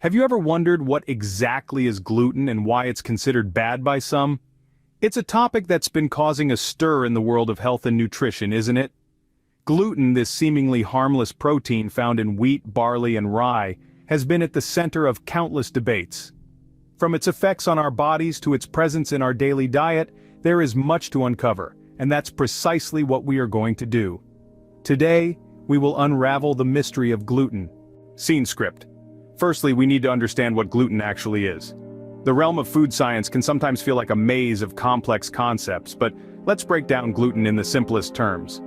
Have you ever wondered what exactly is gluten and why it's considered bad by some? It's a topic that's been causing a stir in the world of health and nutrition, isn't it? Gluten, this seemingly harmless protein found in wheat, barley, and rye, has been at the center of countless debates. From its effects on our bodies to its presence in our daily diet, there is much to uncover, and that's precisely what we are going to do. Today, we will unravel the mystery of gluten. Scene script. Firstly, we need to understand what gluten actually is. The realm of food science can sometimes feel like a maze of complex concepts, but let's break down gluten in the simplest terms.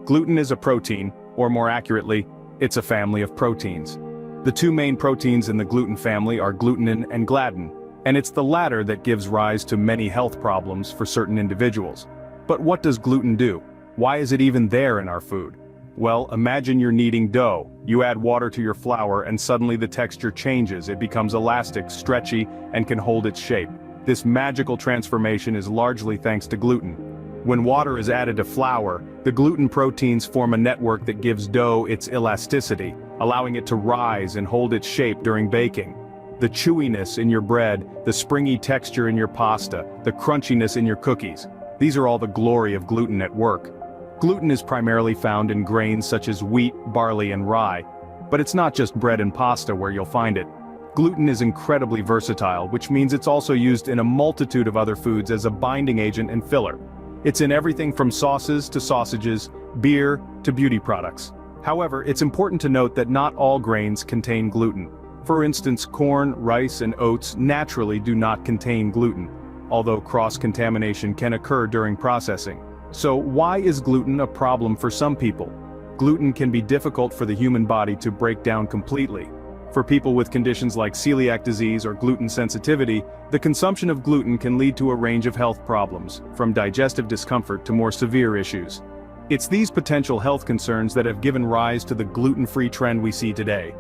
Gluten is a protein, or more accurately, it's a family of proteins. The two main proteins in the gluten family are glutenin and gliadin, and it's the latter that gives rise to many health problems for certain individuals. But what does gluten do? Why is it even there in our food? Well, imagine you're kneading dough. You add water to your flour and suddenly the texture changes. It becomes elastic, stretchy, and can hold its shape. This magical transformation is largely thanks to gluten. When water is added to flour, the gluten proteins form a network that gives dough its elasticity, allowing it to rise and hold its shape during baking. The chewiness in your bread, the springy texture in your pasta, the crunchiness in your cookies. These are all the glory of gluten at work. Gluten is primarily found in grains such as wheat, barley, and rye. But it's not just bread and pasta where you'll find it. Gluten is incredibly versatile, which means it's also used in a multitude of other foods as a binding agent and filler. It's in everything from sauces to sausages, beer to beauty products. However, it's important to note that not all grains contain gluten. For instance, corn, rice, and oats naturally do not contain gluten, although cross-contamination can occur during processing. So why is gluten a problem for some people? Gluten can be difficult for the human body to break down completely. For people with conditions like celiac disease or gluten sensitivity, the consumption of gluten can lead to a range of health problems, from digestive discomfort to more severe issues. It's these potential health concerns that have given rise to the gluten-free trend we see today.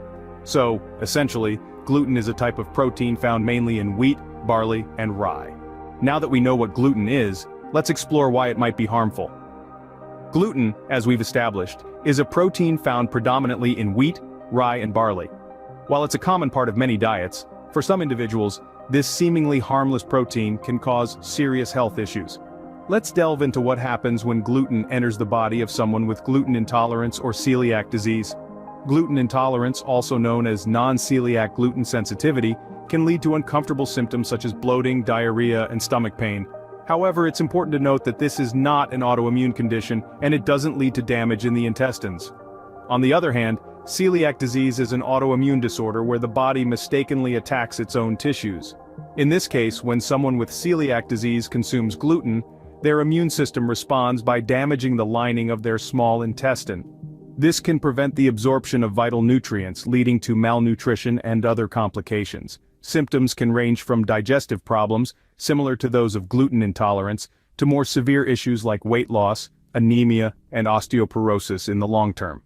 So, essentially, gluten is a type of protein found mainly in wheat, barley, and rye. Now that we know what gluten is, let's explore why it might be harmful. Gluten, as we've established, is a protein found predominantly in wheat, rye, and barley. While it's a common part of many diets, for some individuals, this seemingly harmless protein can cause serious health issues. Let's delve into what happens when gluten enters the body of someone with gluten intolerance or celiac disease. Gluten intolerance, also known as non-celiac gluten sensitivity, can lead to uncomfortable symptoms such as bloating, diarrhea, and stomach pain. However, it's important to note that this is not an autoimmune condition and it doesn't lead to damage in the intestines. On the other hand, celiac disease is an autoimmune disorder where the body mistakenly attacks its own tissues. In this case, when someone with celiac disease consumes gluten, their immune system responds by damaging the lining of their small intestine. This can prevent the absorption of vital nutrients, leading to malnutrition and other complications. Symptoms can range from digestive problems, similar to those of gluten intolerance, to more severe issues like weight loss, anemia, and osteoporosis in the long term.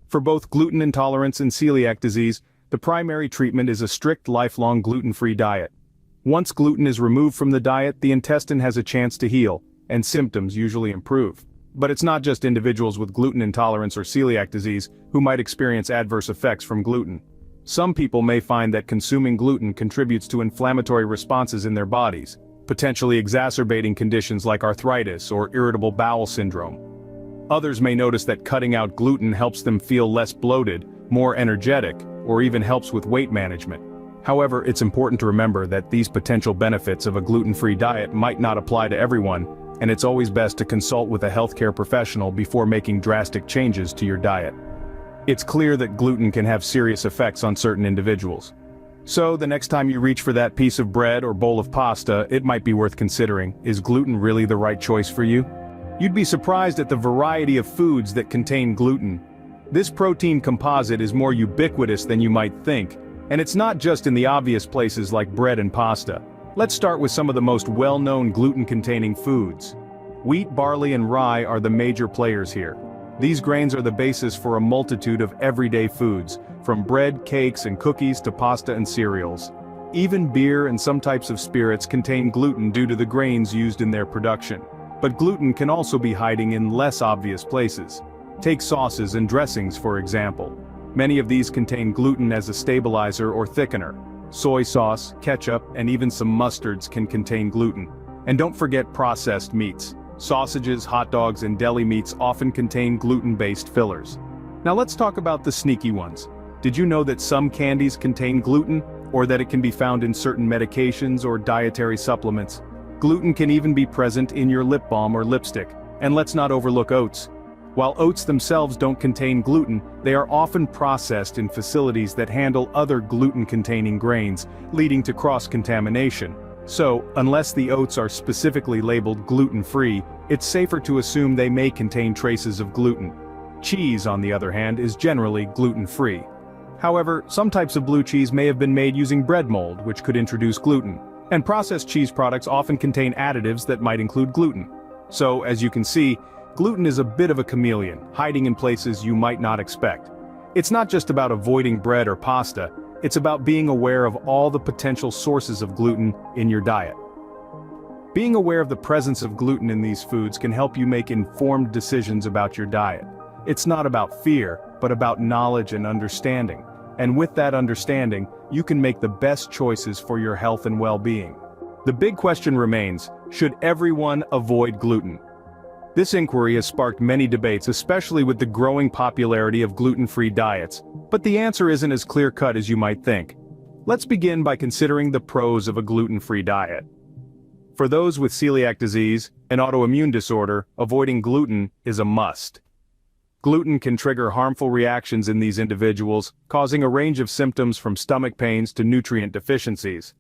For both gluten intolerance and celiac disease, the primary treatment is a strict lifelong gluten-free diet. Once gluten is removed from the diet, the intestine has a chance to heal, and symptoms usually improve. But it's not just individuals with gluten intolerance or celiac disease who might experience adverse effects from gluten. Some people may find that consuming gluten contributes to inflammatory responses in their bodies, potentially exacerbating conditions like arthritis or irritable bowel syndrome. Others may notice that cutting out gluten helps them feel less bloated, more energetic, or even helps with weight management. However, it's important to remember that these potential benefits of a gluten-free diet might not apply to everyone, and it's always best to consult with a healthcare professional before making drastic changes to your diet. It's clear that gluten can have serious effects on certain individuals. So, the next time you reach for that piece of bread or bowl of pasta, it might be worth considering, is gluten really the right choice for you? You'd be surprised at the variety of foods that contain gluten. This protein composite is more ubiquitous than you might think, and it's not just in the obvious places like bread and pasta. Let's start with some of the most well-known gluten-containing foods. Wheat, barley, and rye are the major players here. These grains are the basis for a multitude of everyday foods, from bread, cakes, and cookies to pasta and cereals. Even beer and some types of spirits contain gluten due to the grains used in their production. But gluten can also be hiding in less obvious places. Take sauces and dressings, for example. Many of these contain gluten as a stabilizer or thickener. Soy sauce, ketchup, and even some mustards can contain gluten. And don't forget processed meats. Sausages, hot dogs, and deli meats often contain gluten-based fillers. Now let's talk about the sneaky ones. Did you know that some candies contain gluten, or that it can be found in certain medications or dietary supplements? Gluten can even be present in your lip balm or lipstick. And let's not overlook oats. While oats themselves don't contain gluten, they are often processed in facilities that handle other gluten-containing grains, leading to cross-contamination. So, unless the oats are specifically labeled gluten-free, it's safer to assume they may contain traces of gluten. Cheese, on the other hand, is generally gluten-free. However, some types of blue cheese may have been made using bread mold, which could introduce gluten. And processed cheese products often contain additives that might include gluten. So, as you can see, gluten is a bit of a chameleon, hiding in places you might not expect. It's not just about avoiding bread or pasta, it's about being aware of all the potential sources of gluten in your diet. Being aware of the presence of gluten in these foods can help you make informed decisions about your diet. It's not about fear, but about knowledge and understanding. And with that understanding, you can make the best choices for your health and well-being. The big question remains, should everyone avoid gluten? This inquiry has sparked many debates, especially with the growing popularity of gluten-free diets, but the answer isn't as clear-cut as you might think. Let's begin by considering the pros of a gluten-free diet. For those with celiac disease, an autoimmune disorder, avoiding gluten is a must. Gluten can trigger harmful reactions in these individuals, causing a range of symptoms from stomach pains to nutrient deficiencies.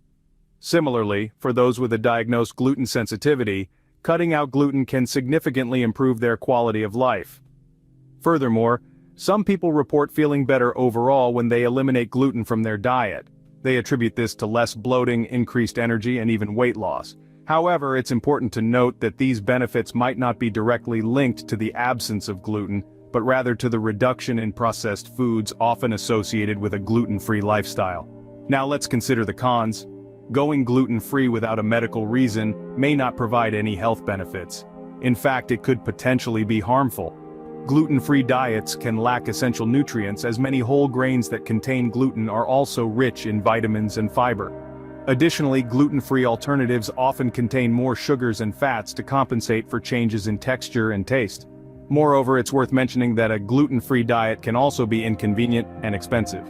Similarly, for those with a diagnosed gluten sensitivity, cutting out gluten can significantly improve their quality of life. Furthermore, some people report feeling better overall when they eliminate gluten from their diet. They attribute this to less bloating, increased energy, and even weight loss. However, it's important to note that these benefits might not be directly linked to the absence of gluten, but rather to the reduction in processed foods often associated with a gluten-free lifestyle. Now let's consider the cons. Going gluten-free without a medical reason may not provide any health benefits. In fact, it could potentially be harmful. Gluten-free diets can lack essential nutrients, as many whole grains that contain gluten are also rich in vitamins and fiber. Additionally, gluten-free alternatives often contain more sugars and fats to compensate for changes in texture and taste. Moreover, it's worth mentioning that a gluten-free diet can also be inconvenient and expensive.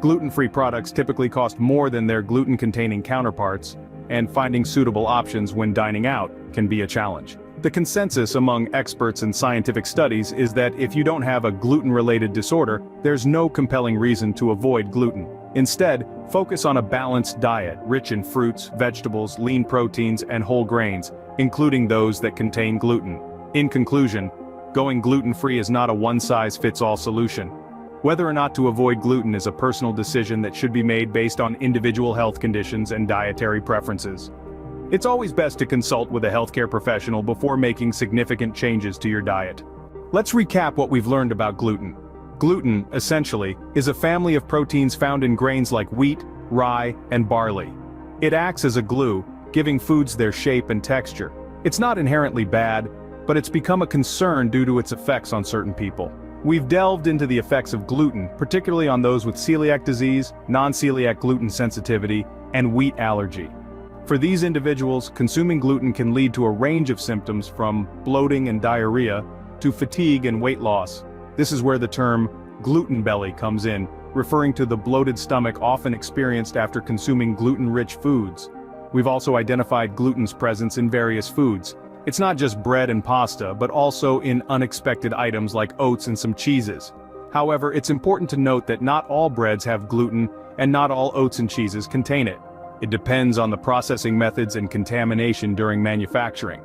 Gluten-free products typically cost more than their gluten-containing counterparts, and finding suitable options when dining out can be a challenge. The consensus among experts and scientific studies is that if you don't have a gluten-related disorder, there's no compelling reason to avoid gluten. Instead, focus on a balanced diet, rich in fruits, vegetables, lean proteins, and whole grains, including those that contain gluten. In conclusion, going gluten-free is not a one-size-fits-all solution. Whether or not to avoid gluten is a personal decision that should be made based on individual health conditions and dietary preferences. It's always best to consult with a healthcare professional before making significant changes to your diet. Let's recap what we've learned about gluten. Gluten, essentially, is a family of proteins found in grains like wheat, rye, and barley. It acts as a glue, giving foods their shape and texture. It's not inherently bad, but it's become a concern due to its effects on certain people. We've delved into the effects of gluten, particularly on those with celiac disease, non-celiac gluten sensitivity, and wheat allergy. For these individuals, consuming gluten can lead to a range of symptoms from bloating and diarrhea to fatigue and weight loss. This is where the term gluten belly comes in, referring to the bloated stomach often experienced after consuming gluten-rich foods. We've also identified gluten's presence in various foods. It's not just bread and pasta, but also in unexpected items like oats and some cheeses. However, it's important to note that not all breads have gluten, and not all oats and cheeses contain it. It depends on the processing methods and contamination during manufacturing.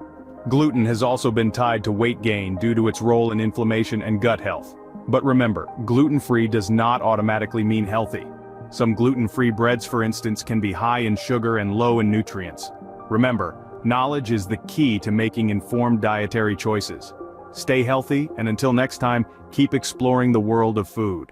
Gluten has also been tied to weight gain due to its role in inflammation and gut health. But remember, gluten-free does not automatically mean healthy. Some gluten-free breads, for instance, can be high in sugar and low in nutrients. Remember, knowledge is the key to making informed dietary choices. Stay healthy, and until next time, keep exploring the world of food.